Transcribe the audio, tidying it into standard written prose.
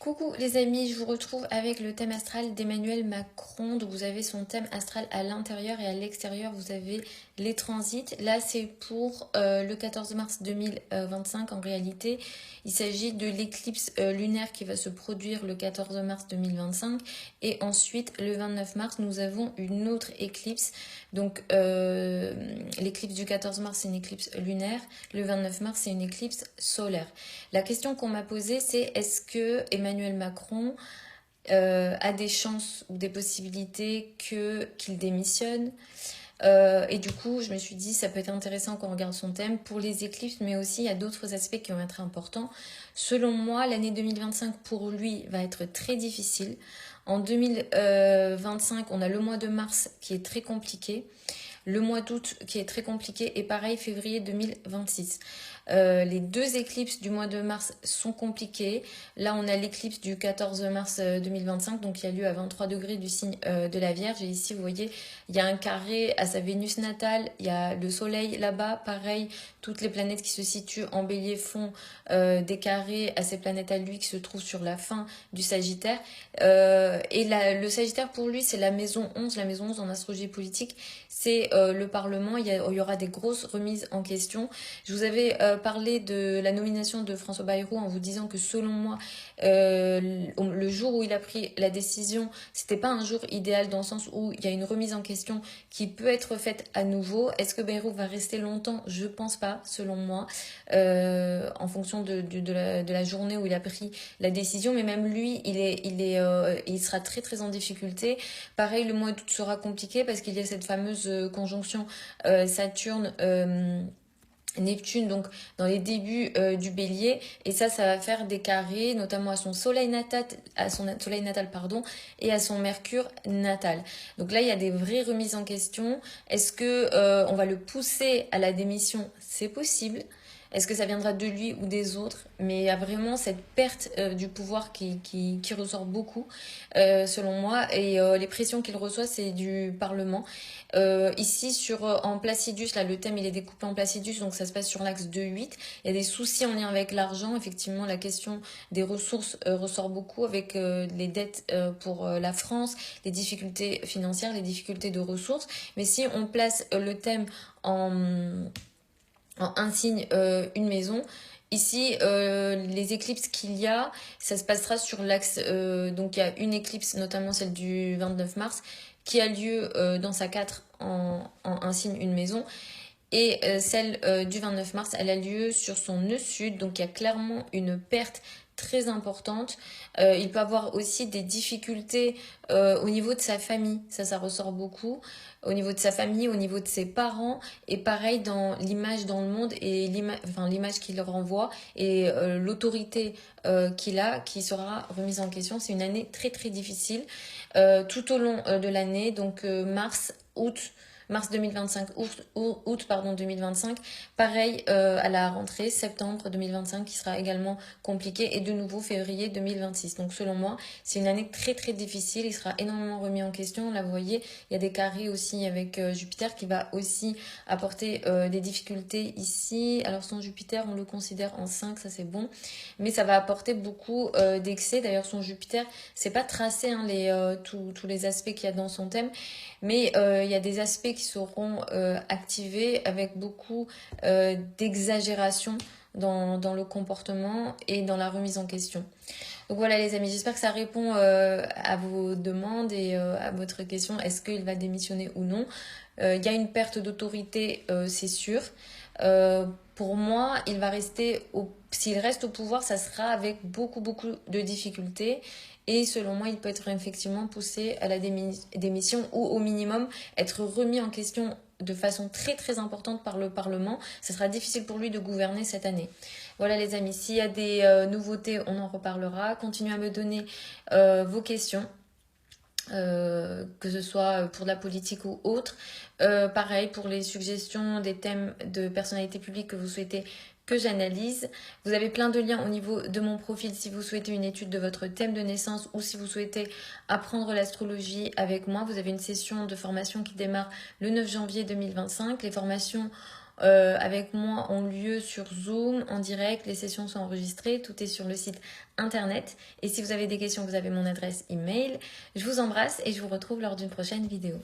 Coucou les amis, je vous retrouve avec le thème astral d'Emmanuel Macron. Donc vous avez son thème astral à l'intérieur et à l'extérieur, vous avez les transits. Là c'est pour le 14 mars 2025 en réalité. Il s'agit de l'éclipse lunaire qui va se produire le 14 mars 2025. Et ensuite le 29 mars nous avons une autre éclipse. Donc l'éclipse du 14 mars c'est une éclipse lunaire. Le 29 mars c'est une éclipse solaire. La question qu'on m'a posée c'est est-ce que Emmanuel Macron a des chances ou des possibilités qu'il démissionne. Et du coup, je me suis dit, ça peut être intéressant qu'on regarde son thème pour les éclipses, mais aussi il y a d'autres aspects qui vont être importants. Selon moi, l'année 2025 pour lui va être très difficile. En 2025, on a le mois de mars qui est très compliqué. Le mois d'août qui est très compliqué et pareil février 2026. Les deux éclipses du mois de mars sont compliquées. Là, on a l'éclipse du 14 mars 2025, donc qui a lieu à 23 degrés du signe de la Vierge. Et ici, vous voyez, il y a un carré à sa Vénus natale, il y a le Soleil là-bas, pareil. Toutes les planètes qui se situent en Bélier font des carrés à ces planètes à lui qui se trouvent sur la fin du Sagittaire. Le Sagittaire, pour lui, c'est la maison 11. La maison 11 en astrologie politique, c'est le Parlement. Il y aura des grosses remises en question. Je vous avais parlé de la nomination de François Bayrou en vous disant que selon moi, le jour où il a pris la décision, c'était pas un jour idéal dans le sens où il y a une remise en question qui peut être faite à nouveau. Est-ce que Bayrou va rester longtemps? Je pense pas, selon moi, en fonction de la journée où il a pris la décision. Mais même lui, il sera très très en difficulté. Pareil, le mois d'août sera compliqué parce qu'il y a cette fameuse conjonction Saturne. Neptune, donc dans les débuts du bélier, et ça va faire des carrés, notamment à son soleil natal, pardon, et à son mercure natal. Donc là, il y a des vraies remises en question. Est-ce que on va le pousser à la démission? C'est possible. Est-ce que ça viendra de lui ou des autres? Mais il y a vraiment cette perte du pouvoir qui ressort beaucoup, selon moi. Et les pressions qu'il reçoit, c'est du Parlement. Ici, en Placidus, là, le thème, il est découpé en Placidus, donc ça se passe sur l'axe 2-8. Il y a des soucis en lien avec l'argent. Effectivement, la question des ressources ressort beaucoup avec les dettes pour la France, les difficultés financières, les difficultés de ressources. Mais si on place le thème en un signe, une maison. Ici, les éclipses qu'il y a, ça se passera sur l'axe. Donc, il y a une éclipse, notamment celle du 29 mars, qui a lieu dans sa 4 en un signe, une maison. Et celle du 29 mars, elle a lieu sur son nœud sud. Donc, il y a clairement une perte très importante. Il peut avoir aussi des difficultés au niveau de sa famille. Ça ressort beaucoup. Au niveau de sa famille, au niveau de ses parents. Et pareil dans l'image dans le monde et l'image qu'il renvoie et l'autorité qu'il a qui sera remise en question. C'est une année très très difficile tout au long de l'année. Donc mars 2025, août pardon, 2025. Pareil à la rentrée, septembre 2025 qui sera également compliqué et de nouveau février 2026. Donc selon moi, c'est une année très très difficile. Il sera énormément remis en question. Là, vous voyez, il y a des carrés aussi avec Jupiter qui va aussi apporter des difficultés ici. Alors son Jupiter, on le considère en 5, ça c'est bon. Mais ça va apporter beaucoup d'excès. D'ailleurs, son Jupiter, c'est pas tracé hein, tous les aspects qu'il y a dans son thème. Mais il y a des aspects qui seront activés avec beaucoup d'exagération dans le comportement et dans la remise en question. Donc voilà les amis, j'espère que ça répond à vos demandes et à votre question, est-ce qu'il va démissionner ou non. Il y a une perte d'autorité, c'est sûr. Pour moi, il va rester s'il reste au pouvoir, ça sera avec beaucoup de difficultés. Et selon moi, il peut être effectivement poussé à la démission ou au minimum être remis en question de façon très très importante par le Parlement. Ce sera difficile pour lui de gouverner cette année. Voilà les amis, s'il y a des nouveautés, on en reparlera. Continuez à me donner vos questions. Que ce soit pour de la politique ou autre. Pareil pour les suggestions des thèmes de personnalité publique que vous souhaitez que j'analyse. Vous avez plein de liens au niveau de mon profil si vous souhaitez une étude de votre thème de naissance ou si vous souhaitez apprendre l'astrologie avec moi. Vous avez une session de formation qui démarre le 9 janvier 2025. Les formations avec moi ont lieu sur Zoom, en direct, les sessions sont enregistrées, tout est sur le site internet. Et si vous avez des questions, vous avez mon adresse email. Je vous embrasse et je vous retrouve lors d'une prochaine vidéo.